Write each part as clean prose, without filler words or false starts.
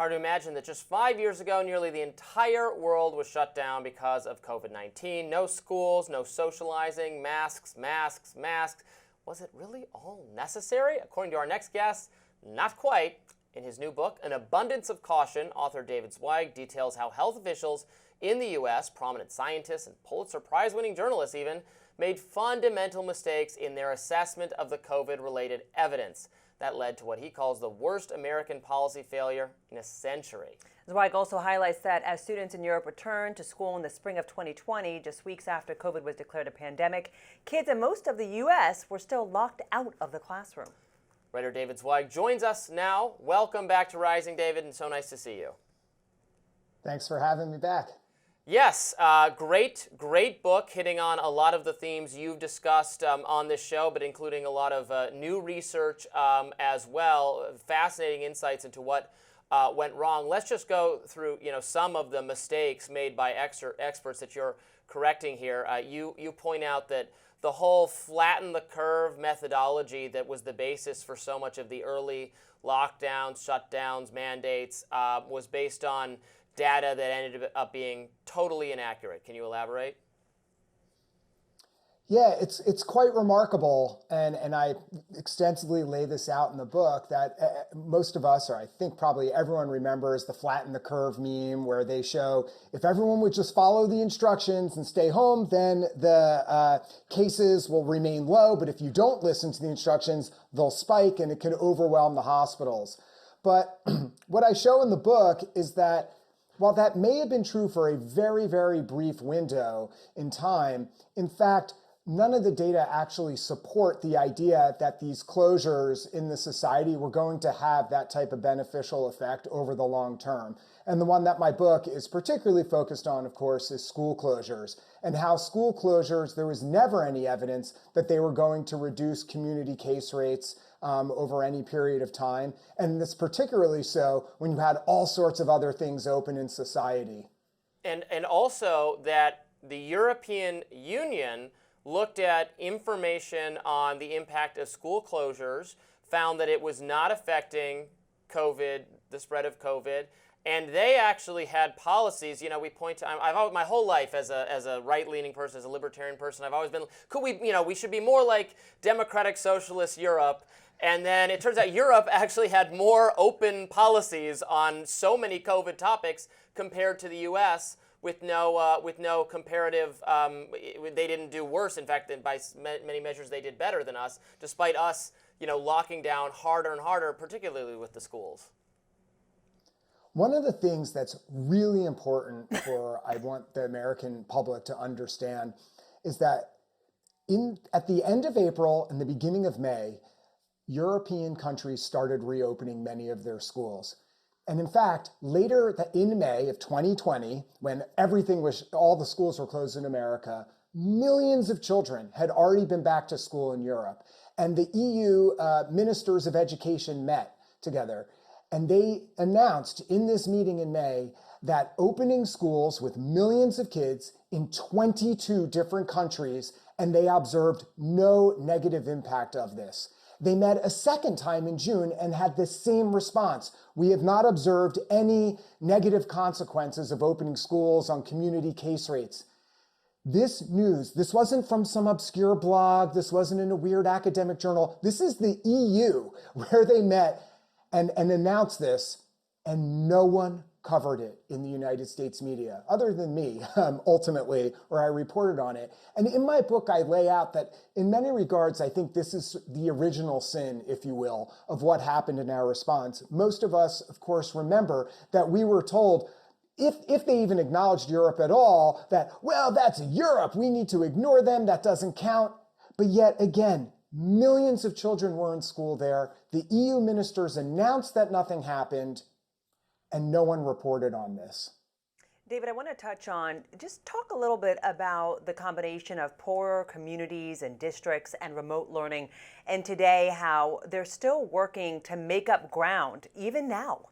Hard to imagine that just 5 years ago, nearly the entire world was shut down because of COVID-19. No schools, no socializing, masks, masks, masks. Was it really all necessary? According to our next guest, not quite. In his new book, An Abundance of Caution, author David Zweig details how health officials in the U.S., prominent scientists and Pulitzer Prize-winning journalists even, made fundamental mistakes in their assessment of the COVID-related evidence. That led to what he calls the worst American policy failure in a century. Zweig also highlights that as students in Europe returned to school in the spring of 2020, just weeks after COVID was declared a pandemic, kids in most of the U.S. were still locked out of the classroom. Writer David Zweig joins us now. Welcome back to Rising, David, and so nice to see you. Thanks for having me back. Yes, great book, hitting on a lot of the themes you've discussed on this show, but including a lot of new research as well, fascinating insights into what went wrong. Let's just go through, some of the mistakes made by experts that you're correcting here. You point out that the whole flatten the curve methodology that was the basis for so much of the early lockdowns, shutdowns, mandates was based on data that ended up being totally inaccurate. Can you elaborate? Yeah, it's quite remarkable, and I extensively lay this out in the book, that most of us, or I think probably everyone, remembers the flatten the curve meme, where they show if everyone would just follow the instructions and stay home, then the cases will remain low, but if you don't listen to the instructions, they'll spike and it can overwhelm the hospitals. But what I show in the book is that while that may have been true for a very, very brief window in time, in fact, none of the data actually support the idea that these closures in the society were going to have that type of beneficial effect over the long term. And the one that my book is particularly focused on, of course, is school closures, and how school closures, there was never any evidence that they were going to reduce community case rates over any period of time. And this particularly so when you had all sorts of other things open in society. And also that the European Union looked at information on the impact of school closures, found that it was not affecting COVID, the spread of COVID, and they actually had policies. We point to, my whole life as a right-leaning person, as a libertarian person, I've always been, we should be more like democratic socialist Europe. And then it turns out Europe actually had more open policies on so many COVID topics compared to the U.S. with no comparative. They didn't do worse. In fact, by many measures, they did better than us, despite us, locking down harder and harder, particularly with the schools. One of the things that's really important I want the American public to understand is that at the end of April and the beginning of May, European countries started reopening many of their schools. And in fact, later in May of 2020, when all the schools were closed in America, millions of children had already been back to school in Europe. And the EU ministers of education met together. And they announced in this meeting in May that opening schools with millions of kids in 22 different countries, and they observed no negative impact of this. They met a second time in June and had the same response. We have not observed any negative consequences of opening schools on community case rates. This news, this wasn't from some obscure blog, this wasn't in a weird academic journal. This is the EU, where they met and announced this, and no one covered it in the United States media, other than me, ultimately, where I reported on it. And in my book, I lay out that in many regards, I think this is the original sin, if you will, of what happened in our response. Most of us, of course, remember that we were told, if they even acknowledged Europe at all, that, well, that's Europe, we need to ignore them, that doesn't count. But yet again, millions of children were in school there. The EU ministers announced that nothing happened, and no one reported on this. David, I want to just talk a little bit about the combination of poorer communities and districts and remote learning, and today how they're still working to make up ground, even now.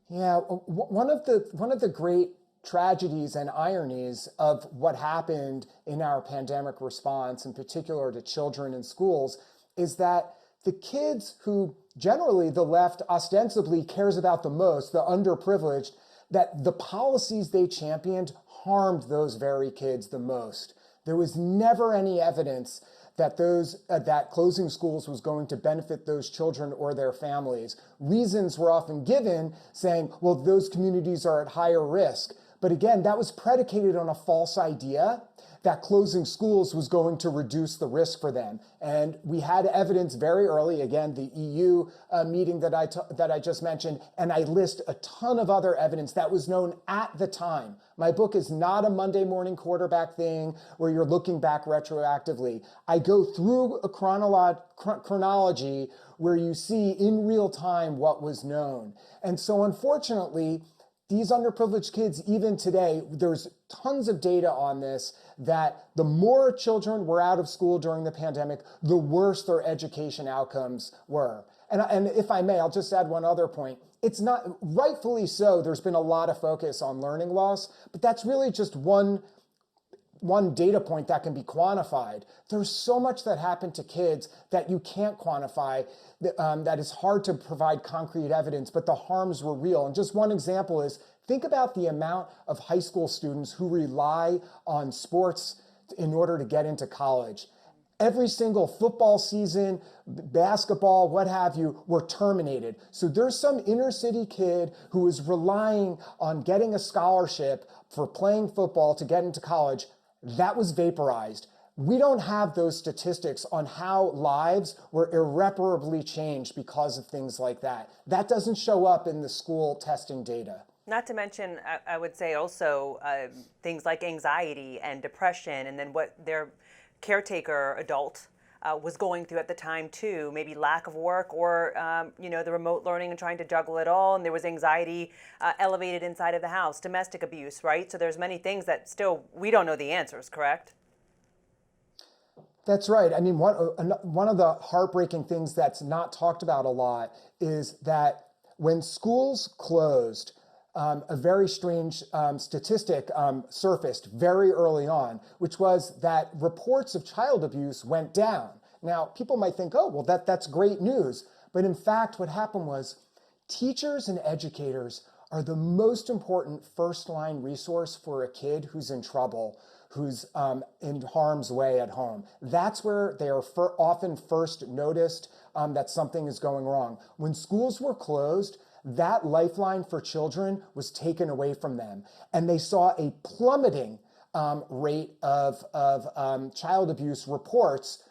Yeah, one of the great tragedies and ironies of what happened in our pandemic response, in particular to children in schools, is that the kids who generally the left ostensibly cares about the most, the underprivileged, that the policies they championed harmed those very kids the most. There was never any evidence that that closing schools was going to benefit those children or their families. Reasons were often given saying, well, those communities are at higher risk. But again, that was predicated on a false idea that closing schools was going to reduce the risk for them. And we had evidence very early, again, the EU meeting that I just mentioned, and I list a ton of other evidence that was known at the time. My book is not a Monday morning quarterback thing where you're looking back retroactively. I go through a chronology where you see in real time what was known. And so unfortunately, these underprivileged kids, even today, there's tons of data on this, that the more children were out of school during the pandemic, the worse their education outcomes were. And if I may, I'll just add one other point. It's not, rightfully so, there's been a lot of focus on learning loss, but that's really just one data point that can be quantified. There's so much that happened to kids that you can't quantify, that is hard to provide concrete evidence, but the harms were real. And just one example is, think about the amount of high school students who rely on sports in order to get into college. Every single football season, basketball, what have you, were terminated. So there's some inner city kid who is relying on getting a scholarship for playing football to get into college. That was vaporized. We don't have those statistics on how lives were irreparably changed because of things like that. That doesn't show up in the school testing data. Not to mention, I would say also things like anxiety and depression, and then what their caretaker adult was going through at the time too, maybe lack of work or the remote learning and trying to juggle it all, and there was anxiety elevated inside of the house, domestic abuse, right? So there's many things that still we don't know the answers, correct? That's right. I mean, one of the heartbreaking things that's not talked about a lot is that when schools closed, a very strange statistic surfaced very early on, which was that reports of child abuse went down. Now, people might think, oh, well, that's great news. But in fact, what happened was teachers and educators are the most important first-line resource for a kid who's in trouble, who's in harm's way at home. That's where they are often first noticed that something is going wrong. When schools were closed, that lifeline for children was taken away from them. And they saw a plummeting rate of child abuse reports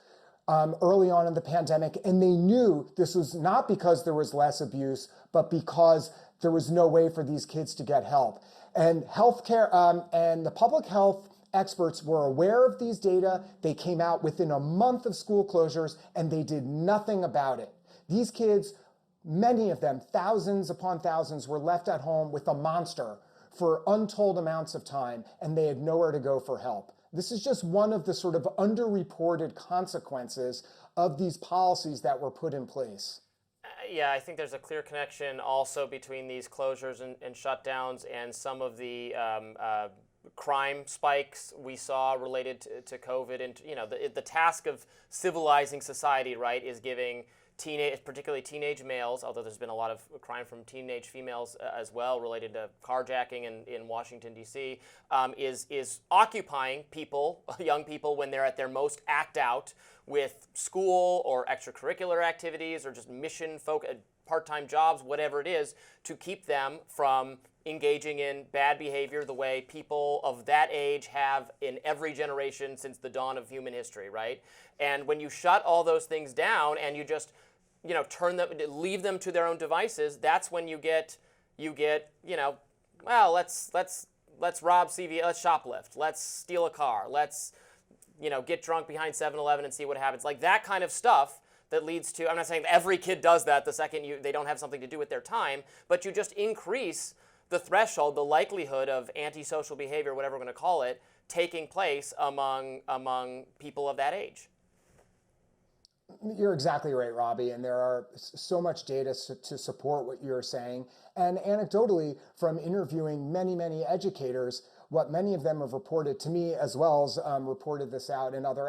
early on in the pandemic. And they knew this was not because there was less abuse, but because there was no way for these kids to get help. And healthcare and the public health experts were aware of these data. They came out within a month of school closures and they did nothing about it. These kids, many of them, thousands upon thousands, were left at home with a monster for untold amounts of time, and they had nowhere to go for help. This is just one of the sort of underreported consequences of these policies that were put in place. Yeah, I think there's a clear connection also between these closures and shutdowns and some of the crime spikes we saw related to COVID. And the task of civilizing society, right, is giving particularly teenage males, although there's been a lot of crime from teenage females as well related to carjacking in Washington, D.C., is occupying people, young people, when they're at their most act out with school or extracurricular activities or just part-time jobs, whatever it is, to keep them from engaging in bad behavior the way people of that age have in every generation since the dawn of human history, right? And when you shut all those things down and you just leave them to their own devices, that's when you get well, let's rob CV, let's shoplift, let's steal a car, let's get drunk behind 7-Eleven and see what happens. Like that kind of stuff that leads to, I'm not saying every kid does that the second they don't have something to do with their time, but you just increase the threshold, the likelihood of antisocial behavior, whatever we're going to call it, taking place among people of that age. You're exactly right, Robbie, and there are so much data to support what you're saying. And anecdotally, from interviewing many, many educators, what many of them have reported to me, as well as reported this out in other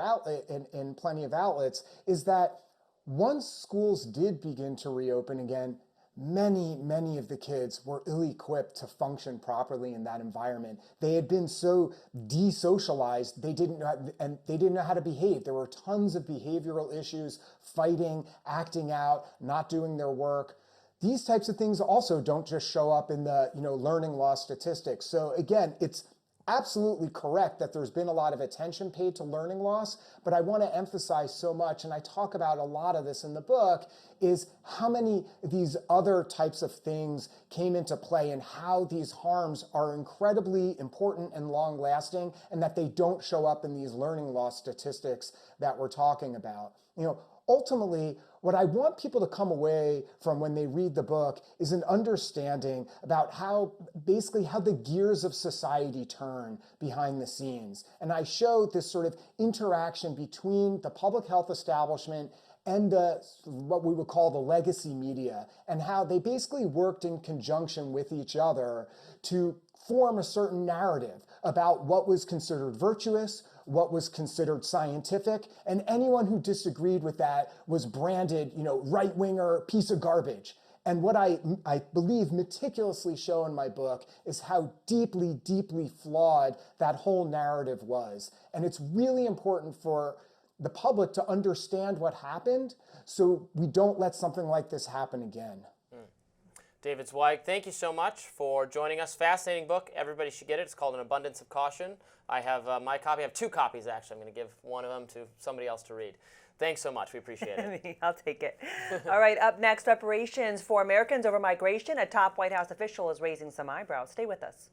in plenty of outlets, is that once schools did begin to reopen again, many of the kids were ill-equipped to function properly in that environment. They had been so desocialized, they didn't know how to behave. There were tons of behavioral issues, fighting, acting out, not doing their work. These types of things also don't just show up in the learning loss statistics. So again, it's absolutely correct that there's been a lot of attention paid to learning loss, but I want to emphasize so much, and I talk about a lot of this in the book, is how many of these other types of things came into play and how these harms are incredibly important and long-lasting, and that they don't show up in these learning loss statistics that we're talking about. Ultimately, what I want people to come away from when they read the book is an understanding about how the gears of society turn behind the scenes. And I show this sort of interaction between the public health establishment and what we would call the legacy media, and how they basically worked in conjunction with each other to form a certain narrative about what was considered virtuous, what was considered scientific, and anyone who disagreed with that was branded, right-winger, piece of garbage. And what I believe meticulously show in my book is how deeply flawed that whole narrative was. And it's really important for the public to understand what happened so we don't let something like this happen again. David Zweig, thank you so much for joining us. Fascinating book. Everybody should get it. It's called An Abundance of Caution. I have my copy. I have 2 copies, actually. I'm going to give one of them to somebody else to read. Thanks so much. We appreciate it. I'll take it. All right, up next, reparations for Americans over migration. A top White House official is raising some eyebrows. Stay with us.